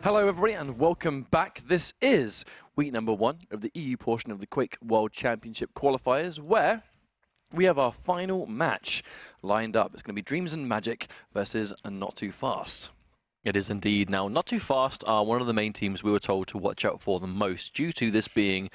Hello everybody and welcome back. This is week number 1 of the EU portion of the Quake World Championship qualifiers, where we have our final match lined up. It's going to be Dreams and Magic versus Notofast. It is indeed. Now, Notofast are one of the main teams we were told to watch out for the most, due to this being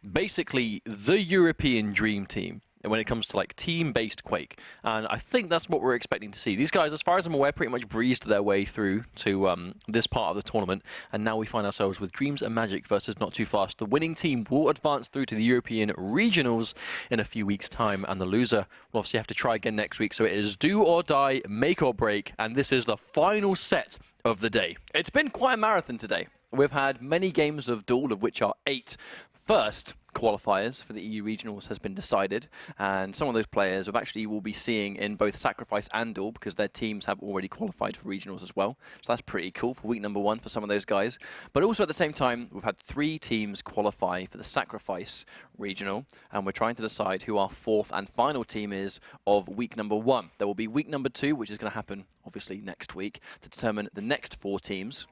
basically the European dream team when it comes to like team-based Quake, and I think that's what we're expecting to see. These guys, as far as I'm aware, pretty much breezed their way through to this part of the tournament, and now we find ourselves with Dreams and Magic versus Notofast. The winning team will advance through to the European regionals in a few weeks' time, and the loser will obviously have to try again next week. So it is do or die, make or break, and this is the final set of the day. It's been quite a marathon today. We've had many games of Duel, of which are 8 first qualifiers for the EU regionals has been decided, and some of those players we will be seeing in both Sacrifice and Duel, because their teams have already qualified for regionals as well. So that's pretty cool for week number 1 for some of those guys. But also at the same time, we've had 3 teams qualify for the Sacrifice regional, and we're trying to decide who our 4th and final team is of week number 1. There will be week number 2, which is going to happen obviously next week, to determine the next 4 teams.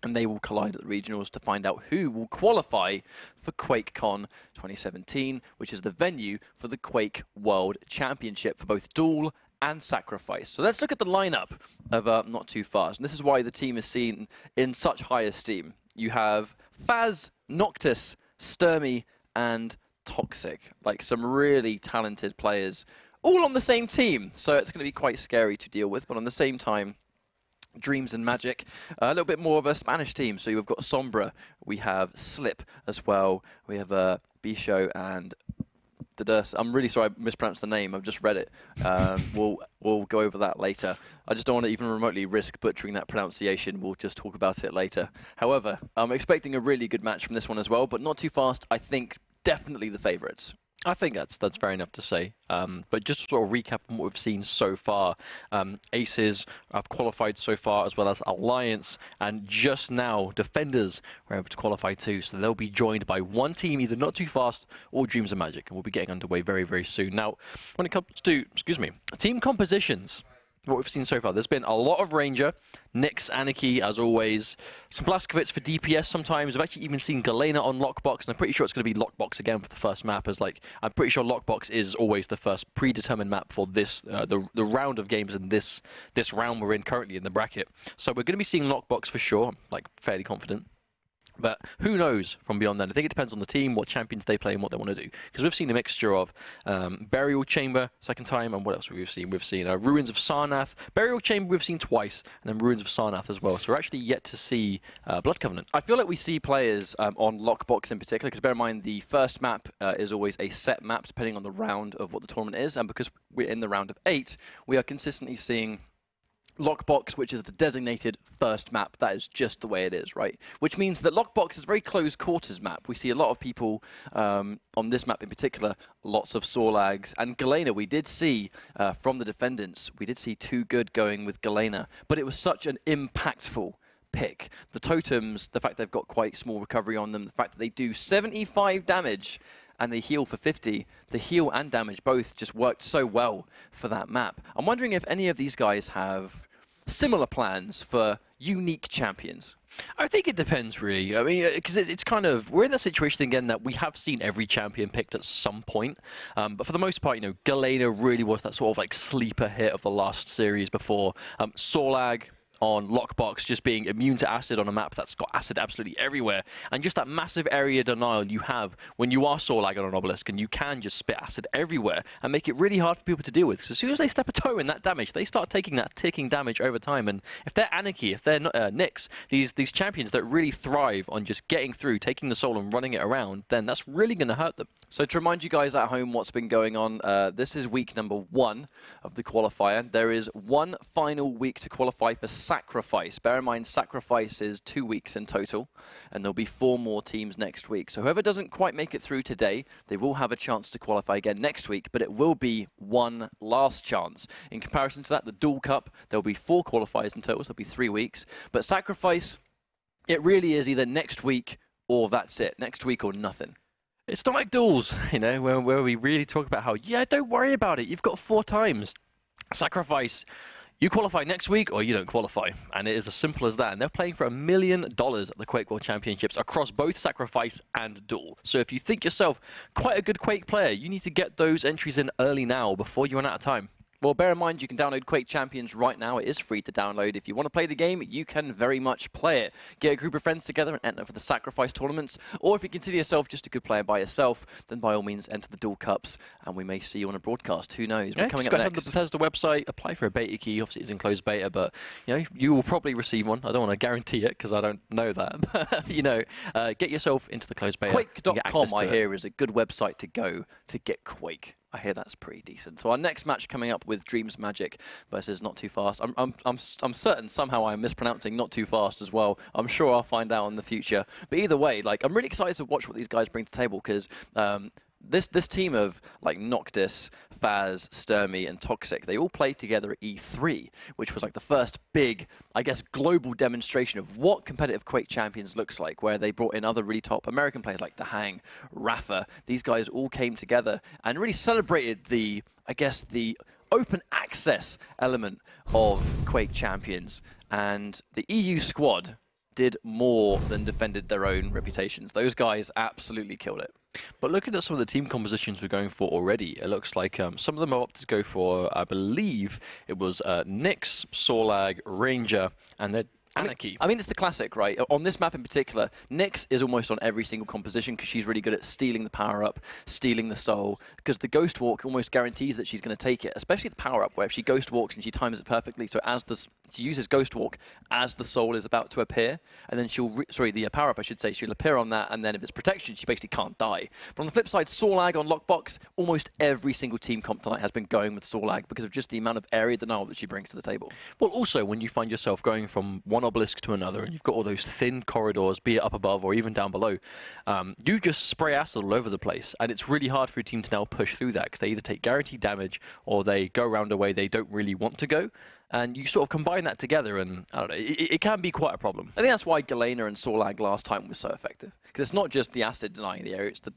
And they will collide at the regionals to find out who will qualify for QuakeCon 2017, which is the venue for the Quake World Championship for both Duel and Sacrifice. So let's look at the lineup of Notofast. And this is why the team is seen in such high esteem. You have Faz, Noctis, Sturmy, and Toxic. Like some really talented players, all on the same team. So it's going to be quite scary to deal with, but on the same time, Dreams and Magic, a little bit more of a Spanish team. So you've got Sombra, we have Slip as well, we have Bisho and I'm really sorry I mispronounced the name, I've just read it. We'll go over that later. I just don't want to even remotely risk butchering that pronunciation. We'll just talk about it later. However, I'm expecting a really good match from this one as well, but Notofast, I think, definitely the favourites. I think that's fair enough to say. But just to sort of recap on what we've seen so far, Aces have qualified so far, as well as Alliance, and just now Defenders were able to qualify too. So they'll be joined by one team, either Notofast or Dreams and Magic, and we'll be getting underway very, very soon. Now, when it comes to, team compositions, what we've seen so far, there's been a lot of Ranger, Nyx, Anarchy, as always, some Blaskovitz for DPS sometimes. We've actually even seen Galena on Lockbox, and I'm pretty sure it's going to be Lockbox again for the first map, as like, I'm pretty sure Lockbox is always the first predetermined map for this, the round of games in this round we're in currently in the bracket. So we're going to be seeing Lockbox for sure, I'm like fairly confident. But who knows from beyond then? I think it depends on the team, what champions they play, and what they want to do. Because we've seen a mixture of Burial Chamber, second time, and what else we've seen? We've seen Ruins of Sarnath. Burial Chamber we've seen twice, and then Ruins of Sarnath as well. So we're actually yet to see Blood Covenant. I feel like we see players on Lockbox in particular, because bear in mind the first map is always a set map depending on the round of what the tournament is, and because we're in the round of 8, we are consistently seeing Lockbox, which is the designated first map. That is just the way it is, right? Which means that Lockbox is a very close quarters map. We see a lot of people on this map in particular, lots of Sorlags. And Galena, we did see from the defendants, we did see 2 good going with Galena, but it was such an impactful pick. The totems, the fact they've got quite small recovery on them, the fact that they do 75 damage and they heal for 50, the heal and damage both just worked so well for that map. I'm wondering if any of these guys have similar plans for unique champions. I think it depends, really. I mean, because it's kind of, we're in that situation again that we have seen every champion picked at some point. But for the most part, you know, Galena really was that sort of like sleeper hit of the last series before. Sorlag on Lockbox just being immune to acid on a map that's got acid absolutely everywhere, and just that massive area denial you have when you are Sorlag on an obelisk, and you can just spit acid everywhere and make it really hard for people to deal with, because as soon as they step a toe in that damage, they start taking that ticking damage over time. And if they're Anarchy, if they're Nyx, these champions that really thrive on just getting through, taking the soul and running it around, then that's really going to hurt them. So to remind you guys at home what's been going on, this is week number 1 of the qualifier. There is one final week to qualify for Sacrifice. Bear in mind, Sacrifice is 2 weeks in total, and there'll be 4 more teams next week. So whoever doesn't quite make it through today, they will have a chance to qualify again next week, but it will be one last chance. In comparison to that, the Duel Cup, there'll be 4 qualifiers in total, so there'll be 3 weeks. But Sacrifice, it really is either next week or that's it. Next week or nothing. It's not like Duels, you know, where we really talk about how, yeah, don't worry about it, you've got 4 times. Sacrifice, You qualify next week or you don't qualify. And it is as simple as that. And they're playing for $1 million at the Quake World Championships across both Sacrifice and Duel. So if you think yourself quite a good Quake player, you need to get those entries in early now before you run out of time. Well, bear in mind, you can download Quake Champions right now. It is free to download. If you want to play the game, you can very much play it. Get a group of friends together and enter for the Sacrifice tournaments. Or if you consider yourself just a good player by yourself, then by all means, enter the Duel Cups, and we may see you on a broadcast. Who knows? Yeah, We're coming just up go next. to the Bethesda website, apply for a beta key. Obviously, it's in closed beta, but you will probably receive one. I don't want to guarantee it because I don't know that. But, get yourself into the closed beta. Quake.com, I hear, is a good website to go to get Quake. I hear that's pretty decent. So our next match coming up with Dreams Magic versus Notofast. I'm certain somehow I'm mispronouncing Notofast as well. I'm sure I'll find out in the future. But either way, I'm really excited to watch what these guys bring to the table because this team of Noctis, Faz, Sturmy, and Toxic, they all played together at E3, which was the first big, I guess, global demonstration of what competitive Quake Champions looks like, where they brought in other really top American players like The Hang, Rafa. These guys all came together and really celebrated the open access element of Quake Champions. And the EU squad did more than defended their own reputations. Those guys absolutely killed it. But looking at some of the team compositions we're going for already, it looks like some of them are opted to go for, I believe, it was Nyx, Sorlag, Ranger, and then Anarchy. I mean, it's the classic, right? On this map in particular, Nyx is almost on every single composition because she's really good at stealing the power-up, stealing the soul, because the Ghost Walk almost guarantees that she's going to take it, especially the power-up, where if she Ghost Walks and she times it perfectly, so she uses Ghost Walk as the soul is about to appear, and then the power-up, I should say, she'll appear on that, and then if it's protection, she basically can't die. But on the flip side, Sorlag on Lockbox, almost every single team comp tonight has been going with Sorlag because of just the amount of area denial that she brings to the table. Well, also, when you find yourself going from one obelisk to another, and you've got all those thin corridors, be it up above or even down below, you just spray acid all over the place, and it's really hard for your team to now push through that because they either take guaranteed damage or they go around a way they don't really want to go. And you sort of combine that together, and I don't know, it can be quite a problem. I think that's why Galena and Sorlag last time was so effective. Because it's not just the acid denying the area, it's the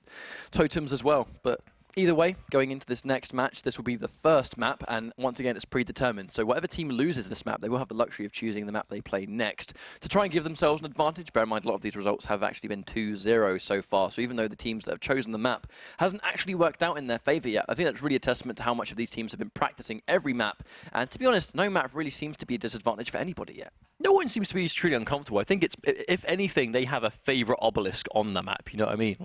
totems as well. But either way, going into this next match, this will be the first map, and once again, it's predetermined. So whatever team loses this map, they will have the luxury of choosing the map they play next to try and give themselves an advantage. Bear in mind, a lot of these results have actually been 2-0 so far. So even though the teams that have chosen the map hasn't actually worked out in their favor yet, I think that's really a testament to how much of these teams have been practicing every map. And to be honest, no map really seems to be a disadvantage for anybody yet. No one seems to be truly uncomfortable. I think it's, if anything, they have a favorite obelisk on the map. You know what I mean?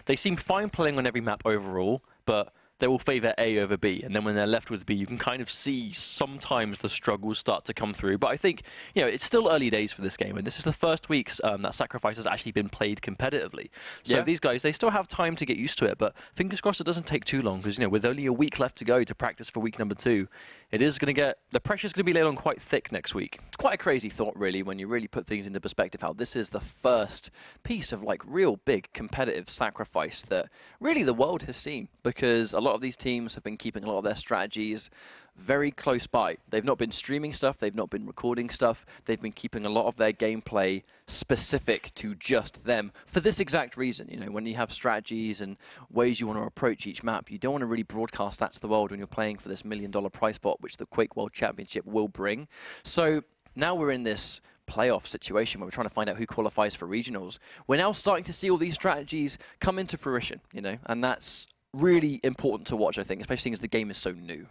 They seem fine playing on every map overall, but they will favor A over B, and then when they're left with B, you can kind of see sometimes the struggles start to come through. But I think, it's still early days for this game, and this is the first weeks that Sacrifice has actually been played competitively. So these guys, they still have time to get used to it, but fingers crossed it doesn't take too long, because, with only a week left to go to practice for week number 2, the pressure's going to be laid on quite thick next week. It's quite a crazy thought, really, when you really put things into perspective, how this is the first piece of, real big competitive Sacrifice that really the world has seen, because a lot of these teams have been keeping a lot of their strategies very close by. They've not been streaming stuff, they've not been recording stuff, they've been keeping a lot of their gameplay specific to just them for this exact reason. When you have strategies and ways you want to approach each map, you don't want to really broadcast that to the world when you're playing for this $1 million prize pot, which the Quake World Championship will bring. So now we're in this playoff situation where we're trying to find out who qualifies for regionals. We're now starting to see all these strategies come into fruition, and that's really important to watch, I think, especially seeing as the game is so new.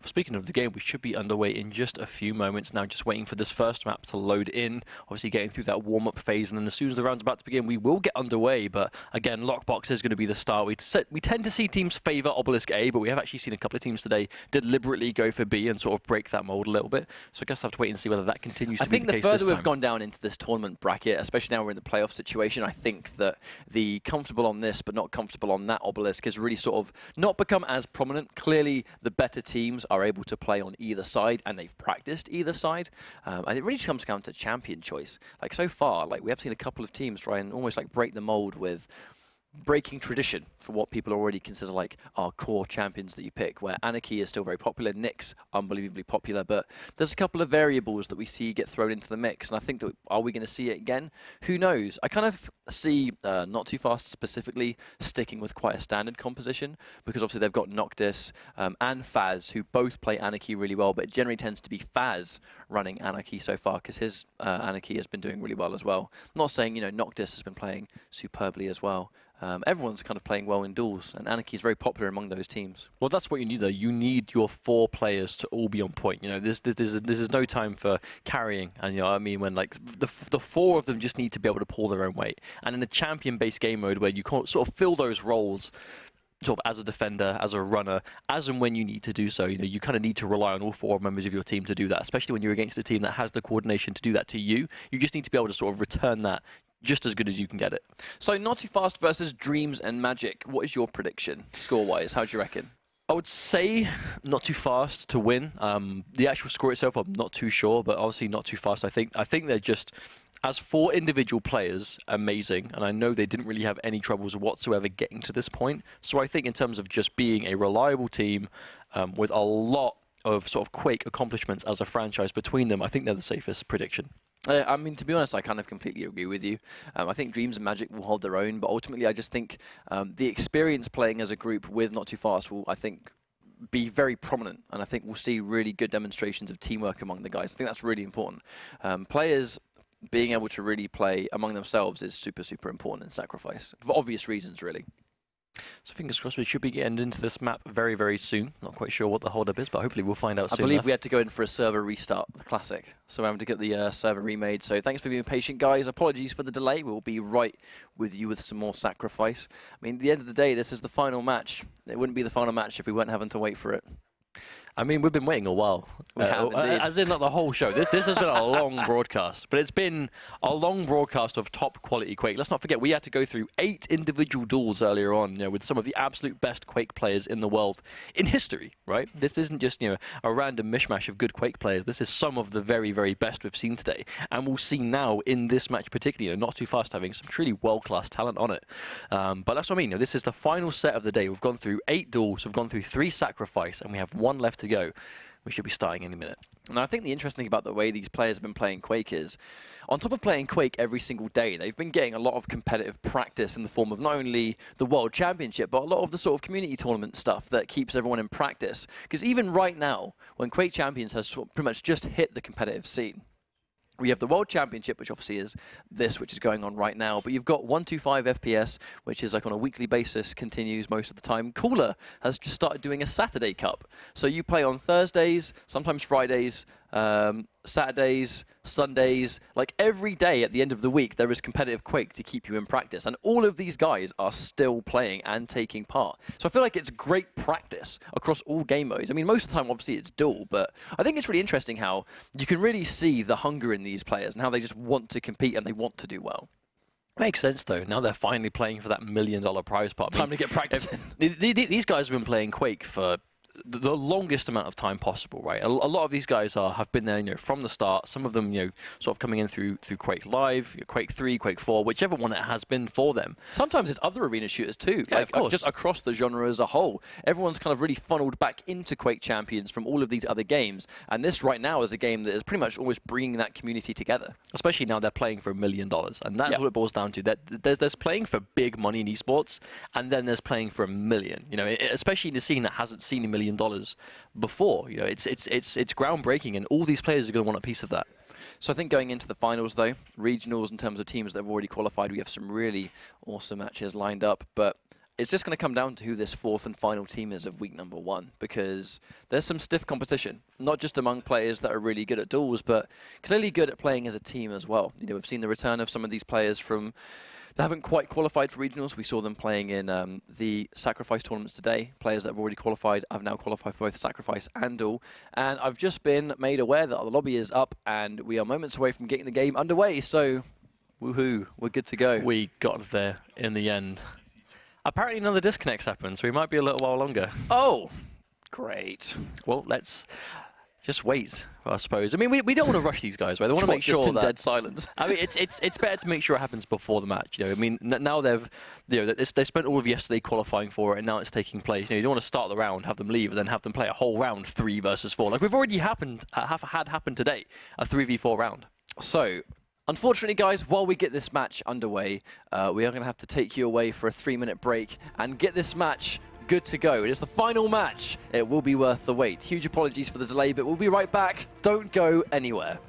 Speaking of the game, we should be underway in just a few moments now, just waiting for this first map to load in, obviously getting through that warm-up phase, and then as soon as the round's about to begin, we will get underway, but again, Lockbox is going to be the start. We tend to see teams favour Obelisk A, but we have actually seen a couple of teams today deliberately go for B and sort of break that mold a little bit, so I guess I'll have to wait and see whether that continues to be the case this time. I think the further we've gone down into this tournament bracket, especially now we're in the playoff situation, I think that the comfortable on this but not comfortable on that Obelisk has really sort of not become as prominent. Clearly, the better teams are able to play on either side, and they've practiced either side. And it really comes down to champion choice. So far, we have seen a couple of teams try and almost break the mold with breaking tradition for what people already consider like our core champions that you pick, where Anarchy is still very popular, Nyx unbelievably popular, but there's a couple of variables that we see get thrown into the mix, and I think that, are we going to see it again? Who knows? I kind of see Notofast specifically sticking with quite a standard composition, because obviously they've got Noctis and Faz, who both play Anarchy really well, but it generally tends to be Faz running Anarchy so far, because his Anarchy has been doing really well as well. I'm not saying, you know, Noctis has been playing superbly as well. Everyone's kind of playing well in duels, and Anarchy is very popular among those teams. Well, that's what you need, though. You need your 4 players to all be on point. You know, this is no time for carrying, and you know what I mean, when like the 4 of them just need to be able to pull their own weight. And in a champion-based game mode where you can't sort of fill those roles, sort of as a defender, as a runner, as and when you need to do so, you know, you kind of need to rely on all 4 members of your team to do that, especially when you're against a team that has the coordination to do that to you. You just need to be able to sort of return that just as good as you can get it. So Notofast versus Dreams and Magic, what is your prediction, score-wise? How do you reckon? I would say Notofast to win. The actual score itself, I'm not too sure, but obviously Notofast. I think they're just, as 4 individual players, amazing, and I know they didn't really have any troubles whatsoever getting to this point. So I think in terms of just being a reliable team with a lot of sort of Quake accomplishments as a franchise between them, I think they're the safest prediction. I mean, to be honest, I kind of completely agree with you. I think Dreams and Magic will hold their own, but ultimately I just think the experience playing as a group with Notofast will, I think, be very prominent, and I think we'll see really good demonstrations of teamwork among the guys. I think that's really important. Players being able to really play among themselves is super, super important in Sacrifice, for obvious reasons, really. So fingers crossed we should be getting into this map very, very soon. Not quite sure what the hold-up is, but hopefully we'll find out soon. I believe enough. we had to go in for a server restart, the classic. So we're having to get the server remade. So thanks for being patient, guys. Apologies for the delay. We'll be right with you with some more Sacrifice. I mean, at the end of the day, this is the final match. It wouldn't be the final match if we weren't having to wait for it. I mean, we've been waiting a while. We have, indeed. As in, like, the whole show. This has been a long broadcast, but it's been a long broadcast of top quality Quake. Let's not forget, we had to go through 8 individual duels earlier on, you know, with some of the absolute best Quake players in the world in history, right? This isn't just, you know, a random mishmash of good Quake players. This is some of the very, very best we've seen today. And we'll see now in this match particularly, you know, Notofast having some truly world-class talent on it. But that's what I mean. You know, this is the final set of the day. We've gone through 8 duels, we've gone through 3 Sacrifice, and we have 1 left to go. We should be starting any minute. And I think the interesting thing about the way these players have been playing Quake is, on top of playing Quake every single day, they've been getting a lot of competitive practice in the form of not only the World Championship, but a lot of the sort of community tournament stuff that keeps everyone in practice. Because even right now, when Quake Champions has sort of pretty much just hit the competitive scene, we have the World Championship, which obviously is this, which is going on right now. But you've got 125 FPS, which is like on a weekly basis, continues most of the time. Cooler has just started doing a Saturday Cup. So you play on Thursdays, sometimes Fridays, Saturdays, Sundays, like every day at the end of the week, there is competitive Quake to keep you in practice. And all of these guys are still playing and taking part. So I feel like it's great practice across all game modes. I mean, most of the time, obviously, it's duel, but I think it's really interesting how you can really see the hunger in these players and how they just want to compete and they want to do well. Makes sense, though. Now they're finally playing for that $1 million prize pot. Time to get practice in. These guys have been playing Quake for the longest amount of time possible, right? A lot of these guys have been there, you know, from the start. Some of them, you know, sort of coming in through Quake Live, Quake 3, Quake 4, whichever one it has been for them. Sometimes it's other arena shooters too, yeah, like just across the genre as a whole. Everyone's kind of really funneled back into Quake Champions from all of these other games, and this right now is a game that is pretty much almost bringing that community together. Especially now they're playing for $1 million, and that's what it boils down to. There's playing for big money in esports, and then there's playing for $1 million. You know, especially in a scene that hasn't seen $1 million before. You know, it's groundbreaking, and all these players are going to want a piece of that. So I think going into the finals, though, regionals in terms of teams that have already qualified, we have some really awesome matches lined up, but it's just going to come down to who this 4th and final team is of week number 1, because there's some stiff competition, not just among players that are really good at duels, but clearly good at playing as a team as well. You know, we've seen the return of some of these players from they haven't quite qualified for regionals. We saw them playing in the Sacrifice tournaments today. Players that have already qualified have now qualified for both Sacrifice and Duel. And I've just been made aware that the lobby is up and we are moments away from getting the game underway. So, woohoo, we're good to go. We got there in the end. Apparently another disconnect's happened, so we might be a little while longer. Oh, great. Well, let's just wait, I suppose. I mean, we don't want to rush these guys, right? They want to make sure that dead silence. I mean, it's better to make sure it happens before the match. I mean, now they spent all of yesterday qualifying for it, and now it's taking place. You don't want to start the round, have them leave, and then have them play a whole round 3 versus 4. Like we've already had happened today, a 3v4 round. So, unfortunately, guys, while we get this match underway, we are going to have to take you away for a 3-minute break and get this match good to go. It is the final match. It will be worth the wait. Huge apologies for the delay, but we'll be right back. Don't go anywhere.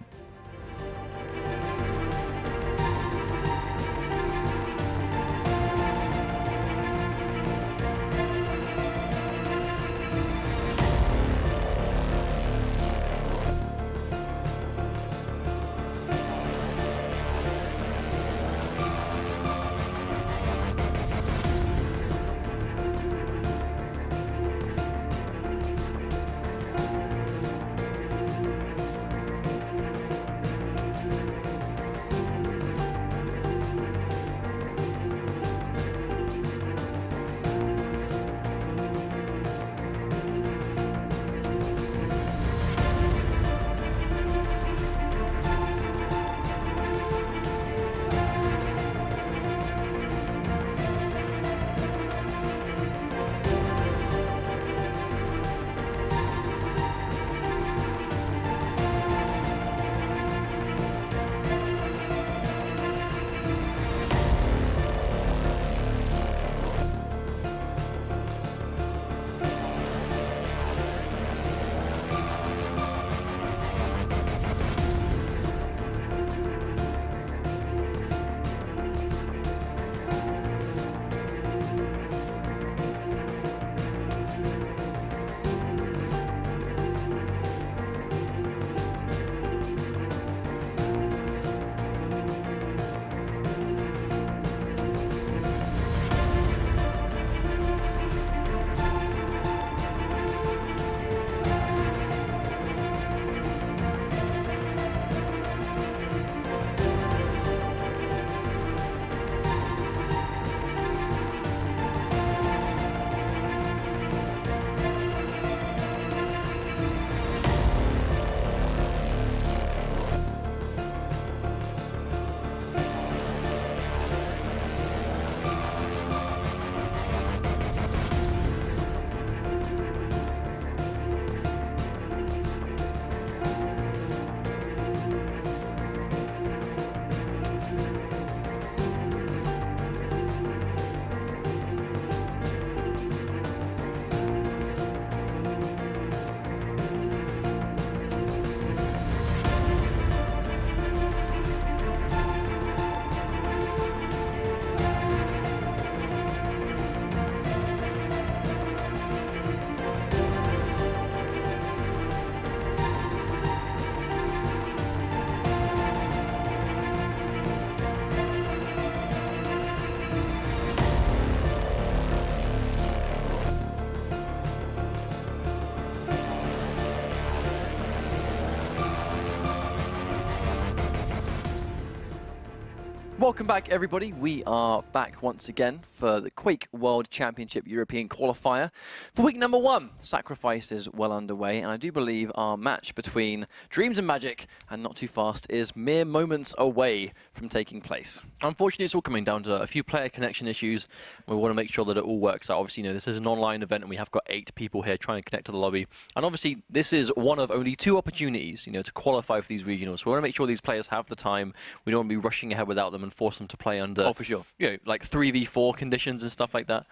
Welcome back, everybody. We are back once again for the Quake World Championship European Qualifier. For week number 1, Sacrifice is well underway, and I do believe our match between Dreams and Magic and Notofast is mere moments away from taking place. Unfortunately, it's all coming down to a few player connection issues. We want to make sure that it all works out. Obviously, this is an online event, and we have got 8 people here trying to connect to the lobby. And obviously, this is one of only 2 opportunities, to qualify for these regionals. So we want to make sure these players have the time. We don't want to be rushing ahead without them and force them to play under, oh, for sure, like 3v4 conditions and stuff like that.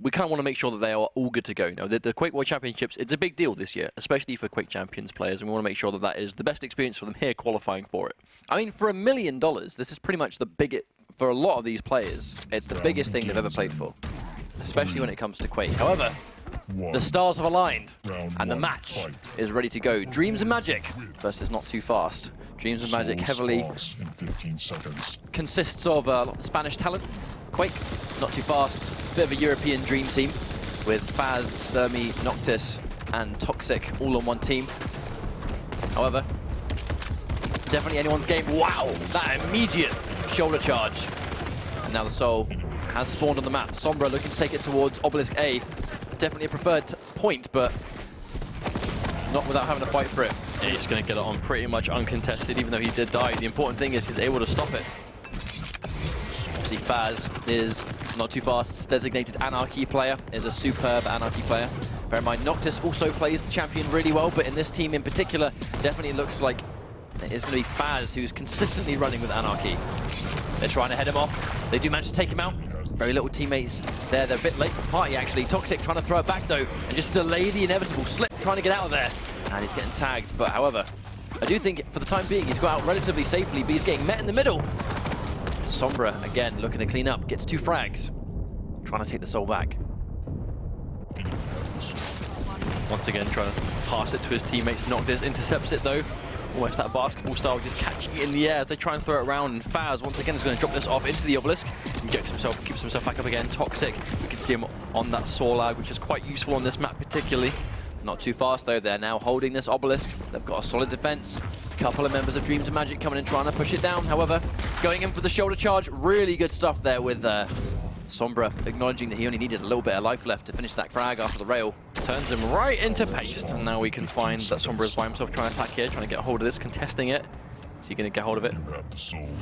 We kind of want to make sure that they are all good to go. The Quake World Championships, it's a big deal this year, especially for Quake Champions players, and we want to make sure that that is the best experience for them here qualifying for it. I mean, for $1 million, this is pretty much the biggest, for a lot of these players, it's the biggest thing they've ever played for, especially when it comes to Quake. However, the stars have aligned, and the match is ready to go. Dreams and Magic versus Notofast. Dreams and Magic heavily consists of a lot of Spanish talent. Quake, Notofast, bit of a European dream team with Faz, Sturmy, Noctis, and Toxic all on one team. However, definitely anyone's game. Wow, that immediate shoulder charge. And now the Soul has spawned on the map. Sombra looking to take it towards Obelisk A. Definitely a preferred point, but not without having to fight for it. Yeah, he's going to get it on pretty much uncontested, even though he did die. The important thing is he's able to stop it. Obviously, Faz is Notofast's designated Anarchy player, is a superb Anarchy player. Bear in mind, Noctis also plays the champion really well, but in this team in particular, definitely looks like it's going to be Faz who's consistently running with Anarchy. They're trying to head him off. They do manage to take him out. Very little teammates there. They're a bit late to the party, actually. Toxic trying to throw it back, though, and just delay the inevitable. Slip trying to get out of there. And he's getting tagged. But, however, I do think for the time being, he's got out relatively safely, but he's getting met in the middle. Sombra, again, looking to clean up. Gets 2 frags. Trying to take the soul back. Once again, trying to pass it to his teammates. Noctis intercepts it, though. Almost that basketball style, just catching it in the air as they try and throw it around. And Faz, once again, is going to drop this off into the obelisk. Injects himself, keeps himself back up again. Toxic, you can see him on that saw lag, which is quite useful on this map particularly. Not too fast, though. They're now holding this obelisk. They've got a solid defense. A couple of members of Dreams of Magic coming in, trying to push it down. However, going in for the shoulder charge. Really good stuff there with Sombra, acknowledging that he only needed a little bit of life left to finish that frag after the rail. Turns him right into paste, and now we can find that Sombra is by himself trying to attack here, trying to get a hold of this, contesting it. Is he going to get hold of it?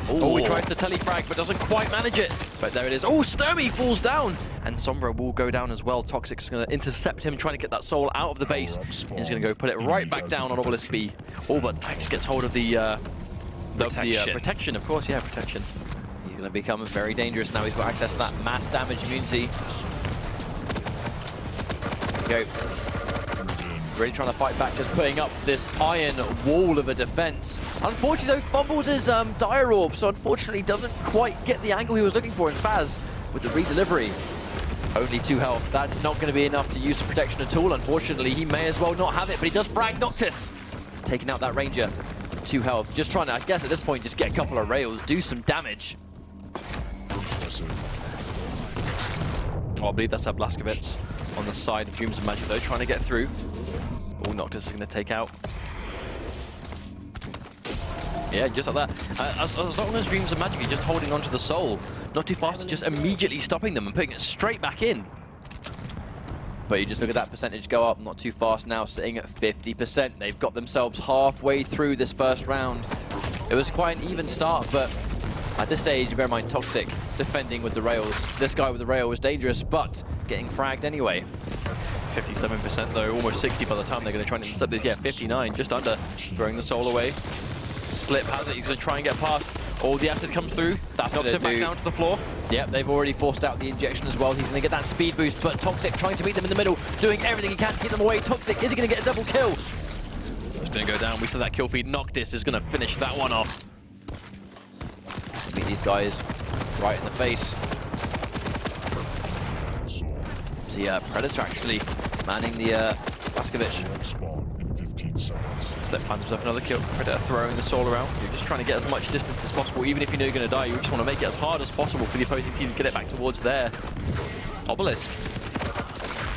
Oh, he tries to telefrag, but doesn't quite manage it. But there it is. Oh, Sturmy falls down, and Sombra will go down as well. Toxic's going to intercept him, trying to get that soul out of the base. He's going to go put it right back down on Obelisk B. Oh, but Max gets hold of the protection, of course. Yeah, protection. He's going to become very dangerous now. He's got access to that mass damage immunity. Go. Really trying to fight back, just putting up this iron wall of a defense. Unfortunately, though, fumbles his Dire Orb, so unfortunately doesn't quite get the angle he was looking for in Faz with the redelivery. Only 2 health. That's not going to be enough to use the protection at all. Unfortunately, he may as well not have it, but he does frag Noctis. Taking out that Ranger. 2 health. Just trying to, I guess at this point, just get a couple of rails, do some damage. Oh, I believe that's Blaskovic on the side of Dreams of Magic, though, trying to get through. All Noctis is going to take out. Yeah, just like that. As long as Dreams of Magic are just holding on to the soul, Notofast just immediately stopping them and putting it straight back in. But you just look at that percentage go up, not too fast now, sitting at 50%. They've got themselves halfway through this first round. It was quite an even start, but at this stage, bear in mind, Toxic defending with the rails. This guy with the rail was dangerous, but getting fragged anyway. 57% though, almost 60 by the time they're going to try and intercept this. Yeah, 59, just under, throwing the soul away. Slip has it, he's going to try and get past. All the acid comes through, that knocks him back down to the floor. Yep, they've already forced out the injection as well. He's going to get that speed boost, but Toxic trying to meet them in the middle, doing everything he can to keep them away. Toxic, is he going to get a double kill? It's going to go down. We saw that kill feed. Noctis is going to finish that one off. Beat these guys right in the face. See, Predator actually manning the Blaskovic. Slip finds himself another kill. Predator throwing the soul around. You're just trying to get as much distance as possible. Even if you know you're going to die, you just want to make it as hard as possible for the opposing team to get it back towards their obelisk.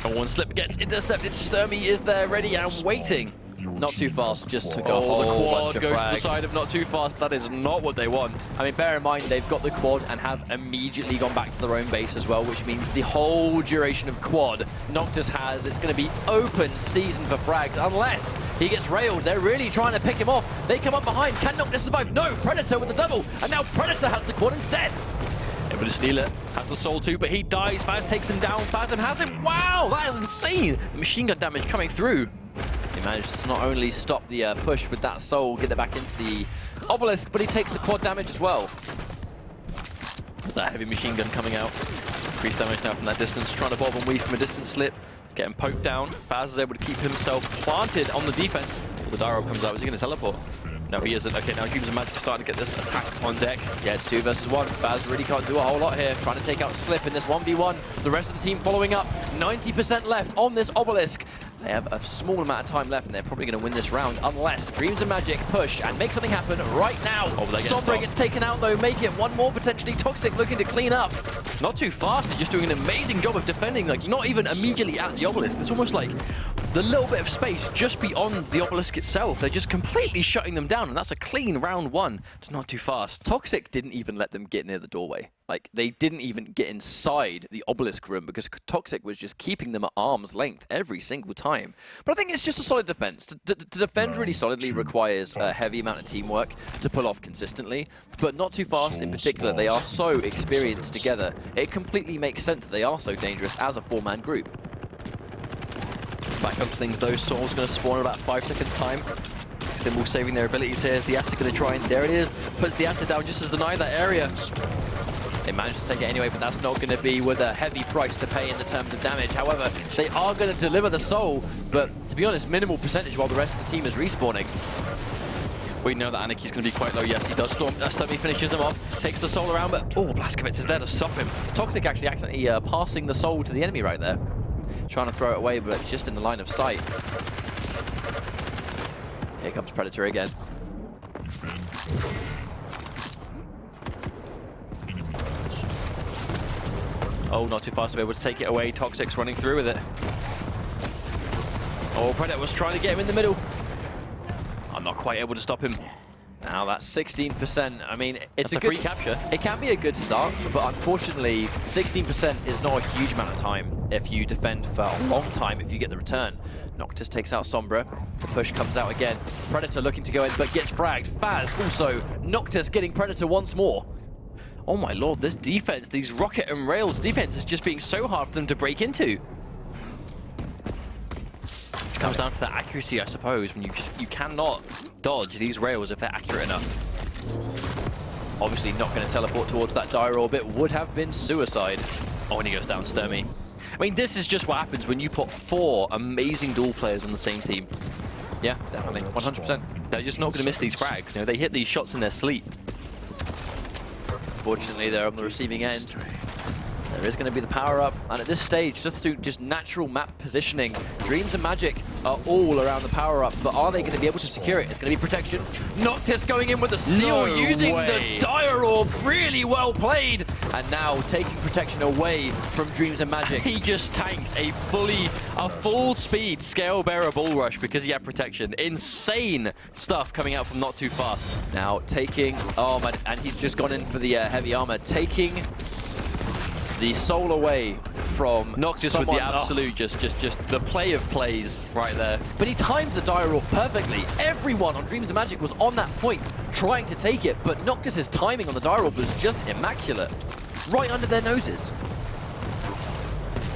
And one Slip gets intercepted. Sturmy is there ready and waiting. Not too fast, just took a whole the bunch quad of goes frags. to the side of not too fast. That is not what they want. I mean, bear in mind, they've got the quad and have immediately gone back to their own base as well, which means the whole duration of quad Noctis has, it's going to be open season for frags, unless he gets railed. They're really trying to pick him off. They come up behind. Can Noctis survive? No! Predator with the double, and now Predator has the quad instead. Able to steal it. Has the soul too, but he dies. Faz takes him down. Phasm has him. Wow, that is insane. The machine gun damage coming through. He managed to not only stop the push with that soul, get it back into the obelisk, but he takes the quad damage as well. There's that heavy machine gun coming out. Increased damage now from that distance, trying to bob and weave from a distant Slip. Getting poked down. Faz is able to keep himself planted on the defense. The Dire Orb comes out. Is he going to teleport? No, he isn't. Okay, now Dreams of Magic starting to get this attack on deck. Yeah, it's 2 versus 1. Faz really can't do a whole lot here. Trying to take out Slip in this 1v1. The rest of the team following up. 90% left on this obelisk. They have a small amount of time left, and they're probably going to win this round unless Dreams of Magic push and make something happen right now. Oh, Sombra gets taken out, though. Make it one more potentially. Toxic looking to clean up. Not too fast. He's just doing an amazing job of defending, like not even immediately at the obelisk. It's almost like the little bit of space just beyond the obelisk itself. They're just completely shutting them down, and that's a clean round one. It's not too fast. Toxic didn't even let them get near the doorway. Like, they didn't even get inside the obelisk room because Toxic was just keeping them at arm's length every single time. But I think it's just a solid defense. To defend really solidly requires a heavy amount of teamwork to pull off consistently, but Not Too Fast in particular. They are so experienced together. It completely makes sense that they are so dangerous as a four-man group. Back up to things though, Soul's going to spawn in about 5 seconds time. They're all saving their abilities here. The acid going to try and, there it is, puts the acid down just to deny that area. They managed to take it anyway, but that's not going to be with a heavy price to pay in the terms of damage. However, they are going to deliver the soul, but to be honest, minimal percentage while the rest of the team is respawning. We know that Aniki's going to be quite low. Yes, he does storm. Stummy finishes him off, takes the soul around, but oh, Blazkowicz is there to stop him. Toxic actually accidentally passing the soul to the enemy right there. Trying to throw it away, but it's just in the line of sight. Here comes Predator again. Oh, Not Too Fast to be able to take it away. Toxic's running through with it. Oh, Predator was trying to get him in the middle. I'm not quite able to stop him. Now that's 16%. I mean, it's a free capture. It can be a good start, but unfortunately, 16% is not a huge amount of time if you defend for a long time if you get the return. Noctis takes out Sombra. The push comes out again. Predator looking to go in, but gets fragged. Faz also. Noctis getting Predator once more. Oh my lord, this defense, these rocket and rails defense is just being so hard for them to break into. It comes down to that accuracy, I suppose, when you cannot dodge these rails if they're accurate enough. Obviously not going to teleport towards that dire orbit. Would have been suicide. Oh, and he goes down Sturmy. I mean, this is just what happens when you put 4 amazing duel players on the same team. Yeah, definitely, 100%. They're just not going to miss these frags. You know, they hit these shots in their sleep. Fortunately, they're on the receiving end. There is going to be the power-up, and at this stage, just through just natural map positioning, Dreams and Magic are all around the power-up, but are they going to be able to secure it? It's going to be protection. Noctis going in with the steal, using the Dire Orb. Really well played. And now taking protection away from Dreams and Magic. He just tanked a full-speed Scale-Bearer Bull Rush because he had protection. Insane stuff coming out from Not Too Fast. Now taking, oh man, and he's just gone in for the heavy armor, taking the soul away from Noctis with the absolute, just the play of plays right there. But he timed the Dire Orb perfectly. Everyone on Dreams of Magic was on that point, trying to take it, but Noctis's timing on the Dire Orb was just immaculate. Right under their noses.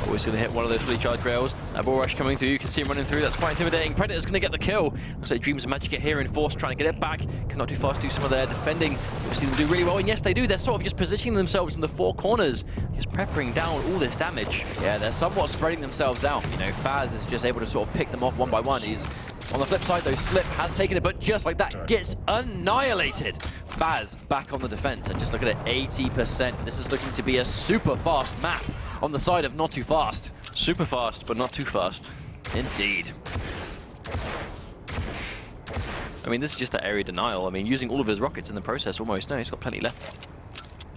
Always going to hit one of those fully charged rails. That Bull Rush coming through, you can see him running through, that's quite intimidating. Predator's going to get the kill. Looks like Dreams of Magic get here in force, trying to get it back. Cannot Too Fast do some of their defending. Obviously they'll do really well, and yes they do, they're sort of just positioning themselves in the 4 corners, just peppering down all this damage. Yeah, they're somewhat spreading themselves out. You know, Faz is just able to sort of pick them off one by one. He's on the flip side though, Slip has taken it, but just like that, gets annihilated. Faz back on the defense, and just look at it, 80%. This is looking to be a super fast map on the side of Not Too Fast. Super fast, but not too fast. Indeed. I mean, this is just that area denial. I mean, using all of his rockets in the process almost. No, he's got plenty left.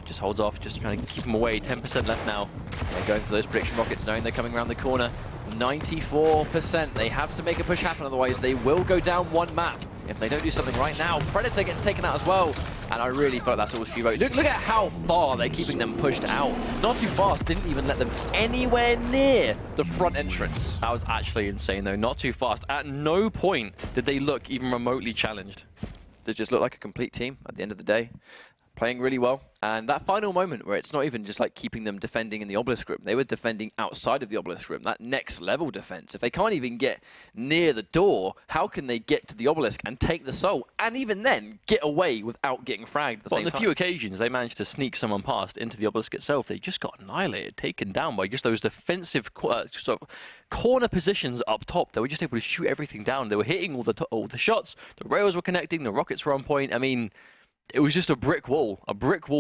Just holds off, just trying to keep him away. 10% left now. They're going for those prediction rockets, knowing they're coming around the corner. 94%. They have to make a push happen, otherwise they will go down one map. If they don't do something right now, Predator gets taken out as well. And I really felt that's all she wrote. Look at how far they're keeping them pushed out. Not Too Fast didn't even let them anywhere near the front entrance. That was actually insane though. Not Too Fast. At no point did they look even remotely challenged. They just look like a complete team at the end of the day. Playing really well. And that final moment where it's not even just like keeping them defending in the obelisk room. They were defending outside of the obelisk room. That next level defense. If they can't even get near the door, how can they get to the obelisk and take the soul? And even then, get away without getting fragged at the same time. On the few occasions they managed to sneak someone past into the obelisk itself, they just got annihilated, taken down by just those defensive sort of corner positions up top. They were just able to shoot everything down. They were hitting all the shots. The rails were connecting. The rockets were on point. I mean, it was just a brick wall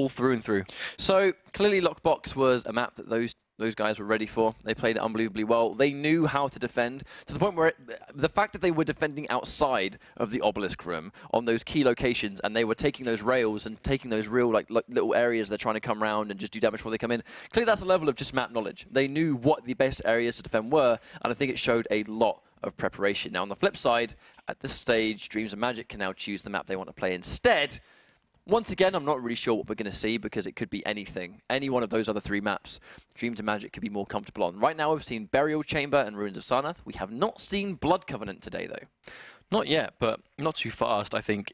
through and through. So clearly Lockbox was a map that those guys were ready for. They played it unbelievably well. They knew how to defend to the point where the fact that they were defending outside of the obelisk room on those key locations, and they were taking those rails and taking those real like little areas they're trying to come around and just do damage before they come in. Clearly that's a level of just map knowledge. They knew what the best areas to defend were, and I think it showed a lot of preparation. Now, on the flip side, at this stage, Dreams and Magic can now choose the map they want to play instead. Once again, I'm not really sure what we're going to see because it could be anything. Any one of those other 3 maps, Dreams and Magic could be more comfortable on. Right now, we've seen Burial Chamber and Ruins of Sarnath. We have not seen Blood Covenant today, though. Not yet, but not too fast, I think.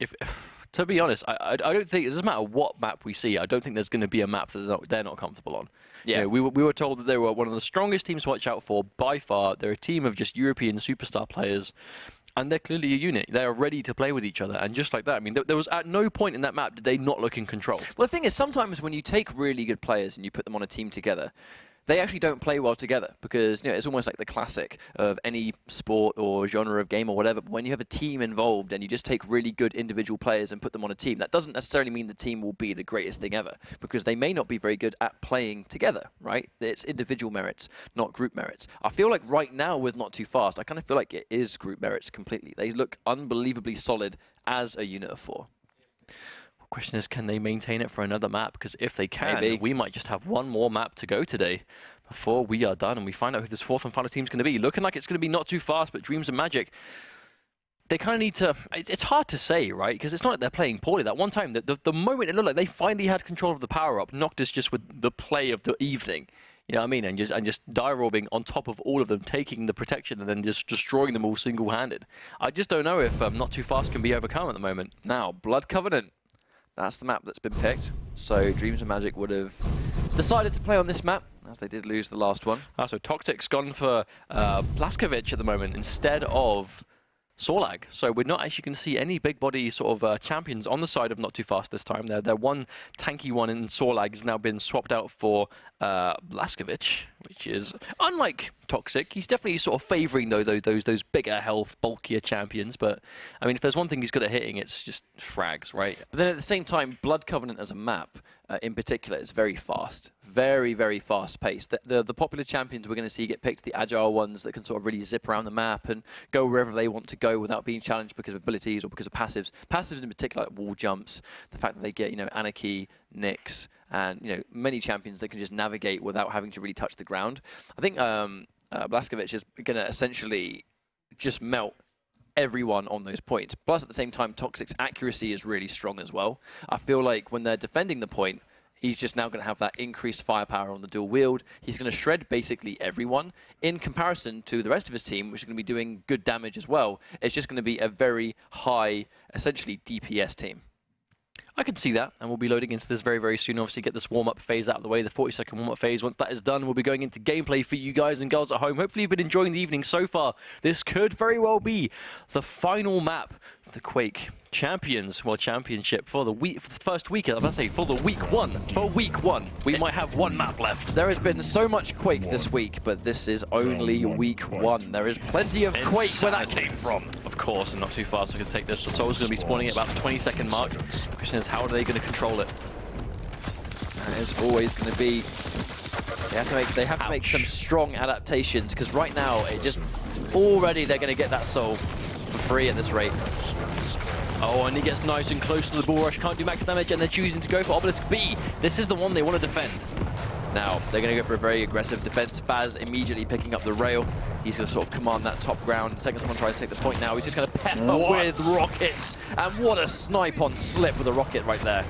To be honest, I don't think, it doesn't matter what map we see, I don't think there's going to be a map that they're not comfortable on. Yeah. You know, we were told that they were one of the strongest teams to watch out for by far. They're a team of just European superstar players. And they're clearly a unit. They are ready to play with each other. And just like that, I mean, there was at no point in that map did they not look in control. Well, the thing is, sometimes when you take really good players and you put them on a team together, they actually don't play well together because, you know, it's almost like the classic of any sport or genre of game or whatever. But when you have a team involved and you just take really good individual players and put them on a team, that doesn't necessarily mean the team will be the greatest thing ever because they may not be very good at playing together, right? It's individual merits, not group merits. I feel like right now with Notofast, I kind of feel like it is group merits completely. They look unbelievably solid as a unit of 4. Question is, can they maintain it for another map? Because if they can, Maybe. we might just have one more map to go today before we are done and we find out who this 4th and final team is going to be. Looking like it's going to be Notofast, but Dreams and Magic, they kind of need to... It's hard to say, right? Because it's not like they're playing poorly. That one time, the moment it looked like they finally had control of the power-up, knocked us just with the play of the evening. You know what I mean? And just die-robbing on top of all of them, taking the protection and then just destroying them all single-handed. I just don't know if Notofast can be overcome at the moment. Now, Blood Covenant. That's the map that's been picked. So Dreams and Magic would have decided to play on this map, as they did lose the last one. So Toxic's gone for Blaskovic at the moment instead of Sorlag. So we're not actually going to see any big body sort of champions on the side of Notofast this time. Their one tanky one in Sorlag has now been swapped out for Blaskovic, which is unlike Toxic. He's definitely sort of favouring those bigger health, bulkier champions. But I mean, if there's one thing he's good at hitting, it's just frags, right? But then at the same time, Blood Covenant as a map, in particular, is very fast. Very, very fast paced. The popular champions we're going to see get picked, the agile ones that can sort of really zip around the map and go wherever they want to go without being challenged because of abilities or because of passives. Passives in particular, like wall jumps, the fact that they get, you know, Anarchy, Nyx, and, you know, many champions that can just navigate without having to really touch the ground. I think Blaskovic is going to essentially just melt everyone on those points. Plus, at the same time, Toxic's accuracy is really strong as well. I feel like when they're defending the point, he's just now going to have that increased firepower on the dual wield. He's going to shred basically everyone in comparison to the rest of his team, which is going to be doing good damage as well. It's just going to be a very high, essentially DPS team. I can see that, and we'll be loading into this very, very soon. Obviously, get this warm-up phase out of the way, the 40-second warm-up phase. Once that is done, we'll be going into gameplay for you guys and girls at home. Hopefully, you've been enjoying the evening so far. This could very well be the final map of the Quake Champions World Championship for the first week. I'm going to say for the week 1. For week 1, we might have one map left. There has been so much Quake this week, but this is only week 1. There is plenty of Quake where that came from. Of course, and not too fast. We can take this. The Soul's going to be spawning at about the 20-second mark. The question is, how are they going to control it? That is always going to be... They have to make some strong adaptations, because right now, it just... Already they're going to get that Soul for free at this rate. Oh, and he gets nice and close to the bull rush. Can't do max damage, and they're choosing to go for Obelisk B. This is the one they want to defend. Now, they're going to go for a very aggressive defense. Faz immediately picking up the rail. He's going to sort of command that top ground. The second someone tries to take the point now, he's just going to pepper with rockets. And what a snipe on Slip with a rocket right there.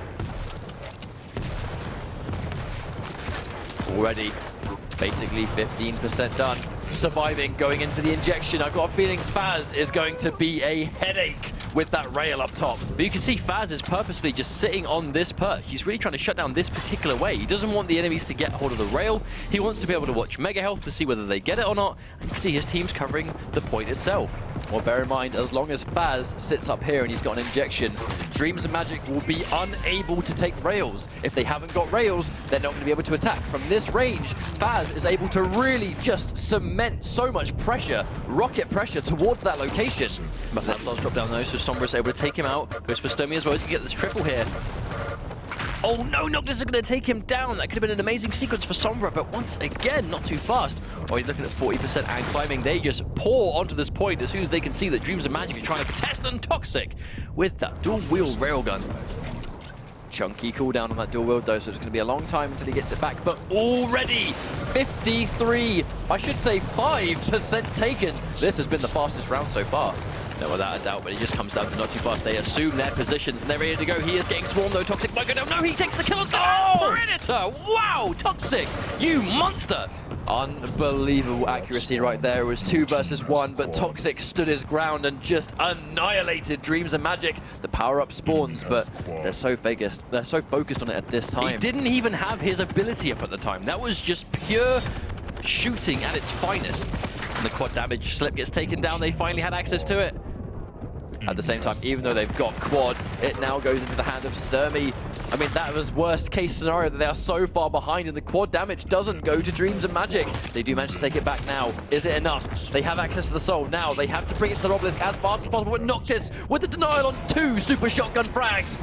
Already, basically 15% done. Surviving, going in for the injection. I've got a feeling Faz is going to be a headache with that rail up top. But you can see Faz is purposefully just sitting on this perch. He's really trying to shut down this particular way. He doesn't want the enemies to get hold of the rail. He wants to be able to watch Mega Health to see whether they get it or not. And you can see his team's covering the point itself. Well, bear in mind, as long as Faz sits up here and he's got an injection, Dreams and Magic will be unable to take rails. If they haven't got rails, they're not going to be able to attack. From this range, Faz is able to really just cement so much pressure, rocket pressure towards that location. But that does drop down though, so Sombra's able to take him out. Goes for Stomy as well. He's going to get this triple here. Oh no, Noctis is going to take him down. That could have been an amazing sequence for Sombra, but once again, not too fast. Oh, he's looking at 40% and climbing. They just pour onto this point as soon as they can see that Dreams of Magic are trying to test and Toxic with that dual-wheel railgun. chunky cooldown on that dual wield though, so it's going to be a long time until he gets it back. But already 53, I should say 5% taken. This has been the fastest round so far. No, without a doubt, but it just comes down to Notofast. They assume their positions and they're ready to go. He is getting swarmed though. Toxic might go down. No, he takes the kill on Predator. Wow, Toxic, you monster. Unbelievable accuracy right there. It was 2 versus 1, but Toxic stood his ground and just annihilated Dreams and Magic. The power-up spawns, but they're so focused on it at this time. He didn't even have his ability up at the time. That was just pure shooting at its finest. And the quad damage slip gets taken down. They finally had access to it. At the same time, even though they've got quad, it now goes into the hand of Sturmy. I mean, that was worst case scenario that they are so far behind and the quad damage doesn't go to Dreams and Magic. They do manage to take it back now. Is it enough? They have access to the soul now. They have to bring it to the obelisk as fast as possible. But Noctis with the denial on 2 super shotgun frags.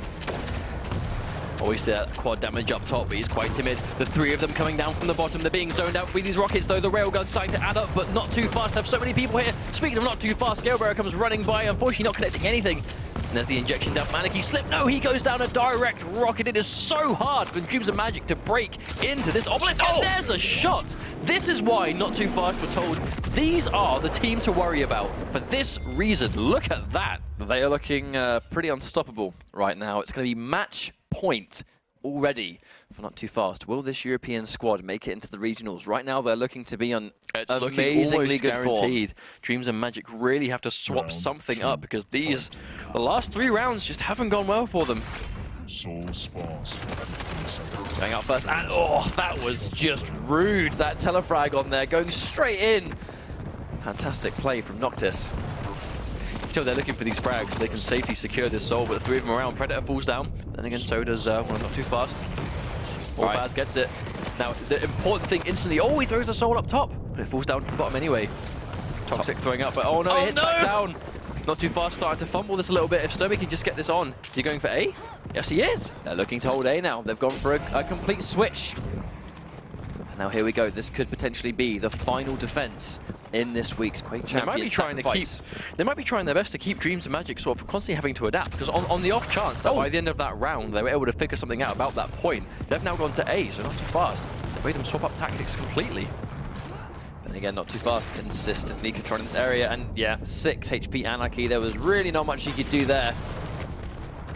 Always see that quad damage up top, but he's quite timid. The 3 of them coming down from the bottom. They're being zoned out with these rockets, though. The railgun's starting to add up, but not too fast. Have so many people here. Speaking of not too fast, Scalebearer comes running by, unfortunately not connecting anything. And there's the injection down. Maneki slip. No, he goes down a direct rocket. It is so hard for Dreams of Magic to break into this obelisk. Oh, and there's a shot. This is why Not Too Fast were told these are the team to worry about. For this reason, look at that. They are looking pretty unstoppable right now. It's going to be match point already for Not Too Fast. Will this European squad make it into the regionals? Right now, they're looking to be on amazingly good form. Dreams and Magic really have to swap something up because the last 3 rounds just haven't gone well for them. Going out first, and oh, that was just rude. That telefrag on there, going straight in. Fantastic play from Noctis. So they're looking for these frags. They can safely secure this soul, but the 3 of them around. Predator falls down. Then again, so does Not Too Fast. Faz gets it. Now, the important thing instantly, oh, he throws the soul up top, but it falls down to the bottom anyway. Toxic throwing up, but oh no, it hits back down. Not Too Fast starting to fumble this a little bit. If Sturmy can just get this on. Is he going for A? Yes, he is. They're looking to hold A now. They've gone for a complete switch. And now here we go. This could potentially be the final defense in this week's Quake Championships. They might be trying their best to keep Dreams and Magic sort of constantly having to adapt, because on the off chance that by the end of that round they were able to figure something out about that point, they've now gone to A, so Not Too Fast. They've made them swap up tactics completely. But again, Not Too Fast consistently controlling this area, and yeah, 6 HP Anarchy. There was really not much you could do there.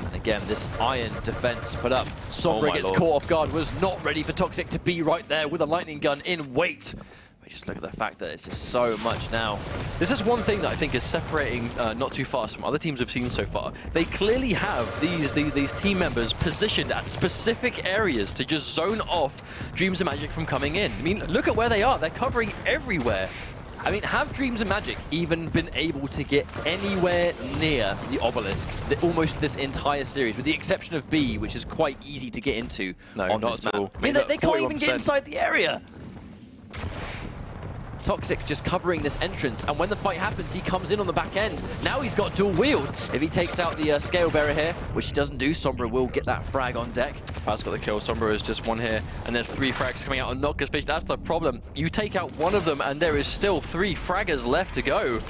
And again, this iron defense put up. Sombra gets caught off guard, was not ready for Toxic to be right there with a lightning gun in wait. But just look at the fact that it's just so much now. This is one thing that I think is separating Not Too Fast from other teams we've seen so far. They clearly have these team members positioned at specific areas to just zone off Dreams and Magic from coming in. I mean, look at where they are. They're covering everywhere. I mean, have Dreams and Magic even been able to get anywhere near the obelisk almost this entire series, with the exception of B, which is quite easy to get into on this map? I mean, they can't even get inside the area. Toxic just covering this entrance, and when the fight happens, he comes in on the back end. Now he's got dual wield. If he takes out the Scale Bearer here, which he doesn't do, Sombra will get that frag on deck. Faz got the kill. Sombra is just 1 here, and there's 3 frags coming out on Noctis Fish. That's the problem. You take out 1 of them, and there is still 3 fraggers left to go.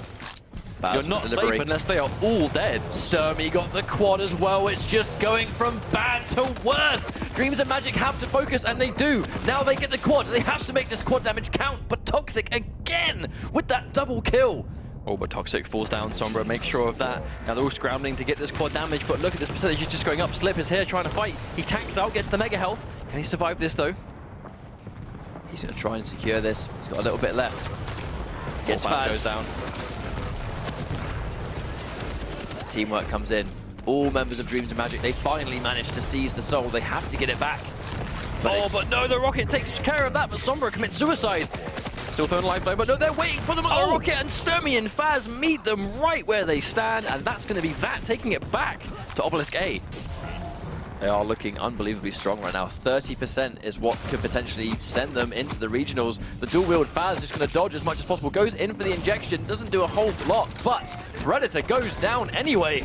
You're not safe unless they are all dead. Sturmy got the quad as well. It's just going from bad to worse. Dreams and Magic have to focus, and they do. Now they get the quad. They have to make this quad damage count, but Toxic again with that double kill. Oh, but Toxic falls down. Sombra makes sure of that. Now they're all scrambling to get this quad damage, but look at this percentage. He's just going up. Slip is here trying to fight. He tanks out, gets the mega health. Can he survive this, though? He's going to try and secure this. He's got a little bit left. Gets Faz. Goes down. Teamwork comes in. All members of Dreams and Magic, they finally managed to seize the soul. They have to get it back. But no, the rocket takes care of that, but Sombra commits suicide. Still throwing a lifeline, but no, they're waiting for them on the rocket, and Sturmy and Faz meet them right where they stand, and that's going to be that, taking it back to Obelisk A. They are looking unbelievably strong right now. 30% is what could potentially send them into the regionals. The dual-wield Faz just going to dodge as much as possible. Goes in for the injection, doesn't do a whole lot, but Predator goes down anyway.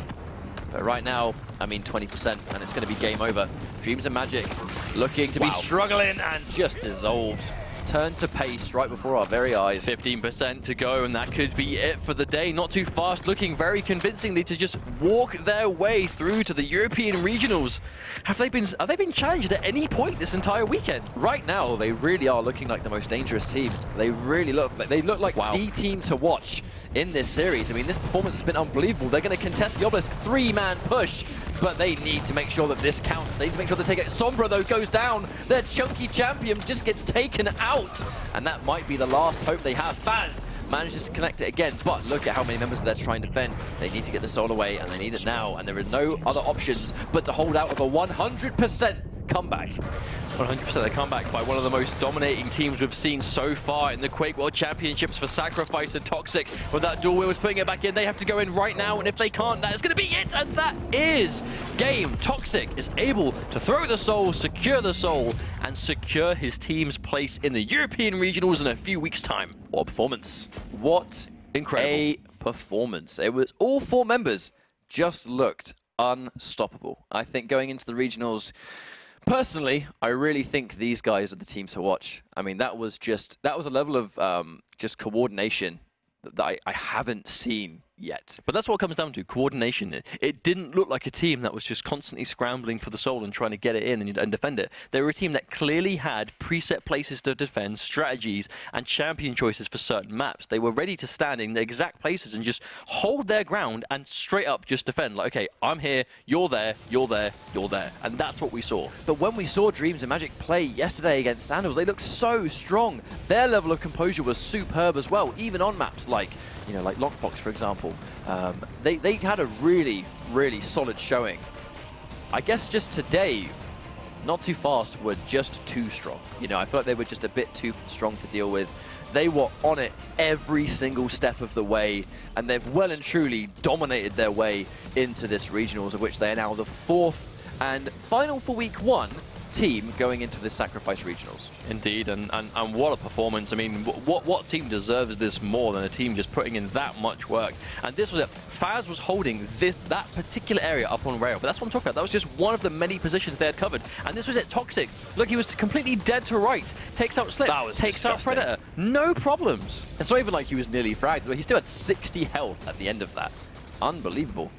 But right now, I mean 20%, and it's going to be game over. Dreams and Magic looking to be struggling and just dissolved. turn to pace right before our very eyes. 15% to go, and that could be it for the day. Notofast looking very convincingly to just walk their way through to the European regionals. Have they been challenged at any point this entire weekend? Right now, they really are looking like the most dangerous team. They really look like the team to watch in this series. I mean, this performance has been unbelievable. They're going to contest the Obelisk 3-man push, but they need to make sure that this counts. They need to make sure they take it. Sombra, though, goes down. Their chunky champion just gets taken out, and that might be the last hope they have. Faz manages to connect it again, but look at how many members they're trying to defend. They need to get the soul away, and they need it now, and there is no other options but to hold out of a 100% comeback. 100% a comeback by one of the most dominating teams we've seen so far in the Quake World Championships for Sacrifice and Toxic. With that Duel Wheels putting it back in, they have to go in right now, and if they can't, that is going to be it, and that is game. Toxic is able to throw the soul, secure the soul, and secure his team's place in the European regionals in a few weeks' time. What a performance. What incredible a performance. It was all 4 members just looked unstoppable. I think going into the regionals, personally, I really think these guys are the team to watch. I mean, that was a level of just coordination that I haven't seen yet. But that's what it comes down to, coordination. It didn't look like a team that was just constantly scrambling for the soul and trying to get it in and defend it. They were a team that clearly had preset places to defend, strategies, and champion choices for certain maps. They were ready to stand in the exact places and just hold their ground and straight up just defend. Like, okay, I'm here, you're there, you're there, you're there. And that's what we saw. But when we saw Dreams and Magic play yesterday against Sandals, they looked so strong. Their level of composure was superb as well, even on maps like, you know, like Lockbox, for example. They had a really, really solid showing. I guess just today, Notofast were just too strong. You know, I feel like they were just a bit too strong to deal with. They were on it every single step of the way, and they've well and truly dominated their way into this regionals, of which they are now the 4th and final for week 1 team going into this Sacrifice regionals. Indeed, and what a performance. I mean, what team deserves this more than a team just putting in that much work? And this was it. Faz was holding that particular area up on rail, but that's what I'm talking about. That was just one of the many positions they had covered. And this was it. Toxic, look, he was completely dead to right. Takes out Slip, takes disgusting. out Predator. No problems. It's not even like he was nearly fragged, but he still had 60 health at the end of that. Unbelievable.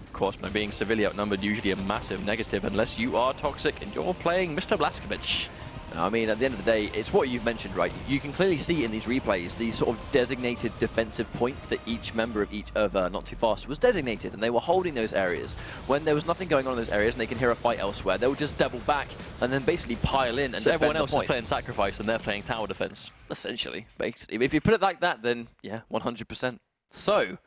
Of course, by being severely outnumbered, usually a massive negative, unless you are Toxic and you're playing Mr. Blazkowicz. I mean, at the end of the day, it's what you've mentioned, right? You can clearly see in these replays these sort of designated defensive points that each member of Notofast was designated, and they were holding those areas. When there was nothing going on in those areas and they can hear a fight elsewhere, they'll just double back and then basically pile in and so defend everyone else the point. is playing Sacrifice and they're playing tower defense. Essentially, basically. If you put it like that, then yeah, 100%. So,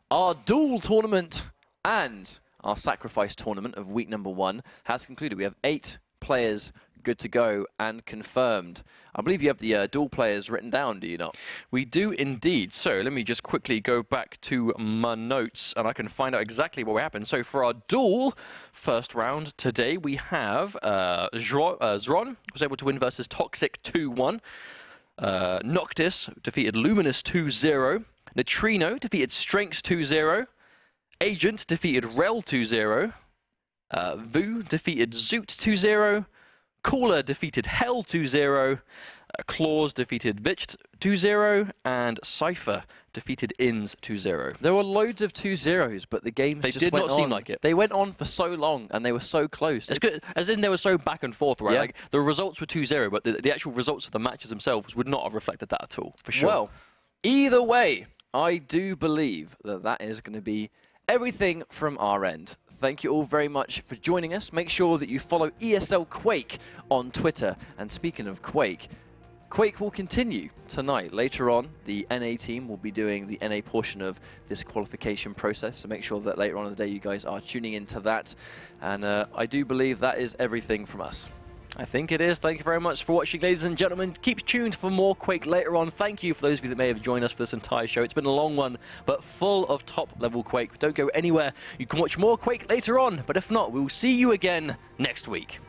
our Duel tournament and our Sacrifice tournament of week number 1 has concluded. We have 8 players good to go and confirmed. I believe you have the Duel players written down, do you not? We do indeed. So let me just quickly go back to my notes and I can find out exactly what happened. So for our Duel first round today, we have Zron was able to win versus Toxic 2-1. Noctis defeated Luminous 2-0. Neutrino defeated Strengths 2-0. Agent defeated Rel 2-0. Vu defeated Zoot 2-0. Cooler defeated Hell 2-0. Claws defeated Vitch 2-0. And Cypher defeated Inns 2-0. There were loads of 2-0s, but the games just did went not on. seem like it. They went on for so long, and they were so close. It's good, as in they were so back and forth, right? Yeah. Like, the results were 2-0, but the actual results of the matches themselves would not have reflected that at all, for sure. Well, either way, I do believe that that is going to be everything from our end. Thank you all very much for joining us. Make sure that you follow ESL Quake on Twitter. And speaking of Quake, Quake will continue tonight. Later on, the NA team will be doing the NA portion of this qualification process. So make sure that later on in the day you guys are tuning into that. And I do believe that is everything from us. I think it is. Thank you very much for watching, ladies and gentlemen. Keep tuned for more Quake later on. Thank you for those of you that may have joined us for this entire show. It's been a long one, but full of top-level Quake. Don't go anywhere. You can watch more Quake later on, but if not, we'll see you again next week.